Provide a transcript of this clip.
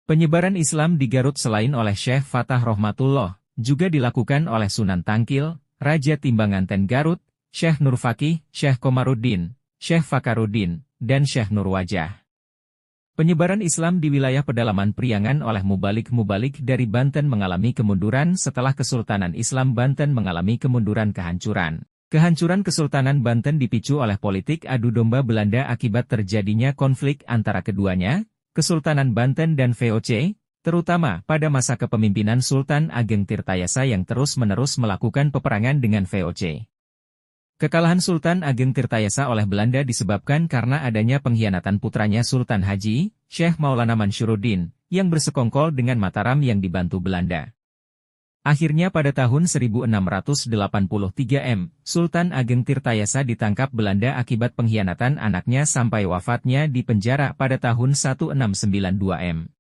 Penyebaran Islam di Garut selain oleh Syekh Fatah Rohmatullah, juga dilakukan oleh Sunan Tangkil, Raja Timbanganten Garut, Syekh Nur Fakih, Syekh Komaruddin, Syekh Fakaruddin, dan Syekh Nur Wajah. Penyebaran Islam di wilayah pedalaman Priangan oleh mubalik-mubalik dari Banten mengalami kemunduran setelah Kesultanan Islam Banten mengalami kemunduran kehancuran. Kehancuran Kesultanan Banten dipicu oleh politik adu domba Belanda akibat terjadinya konflik antara keduanya, Kesultanan Banten dan VOC, terutama pada masa kepemimpinan Sultan Ageng Tirtayasa yang terus-menerus melakukan peperangan dengan VOC. Kekalahan Sultan Ageng Tirtayasa oleh Belanda disebabkan karena adanya pengkhianatan putranya Sultan Haji, Syekh Maulana Mansyuruddin, yang bersekongkol dengan Mataram yang dibantu Belanda. Akhirnya pada tahun 1683 Sultan Ageng Tirtayasa ditangkap Belanda akibat pengkhianatan anaknya sampai wafatnya di penjara pada tahun 1692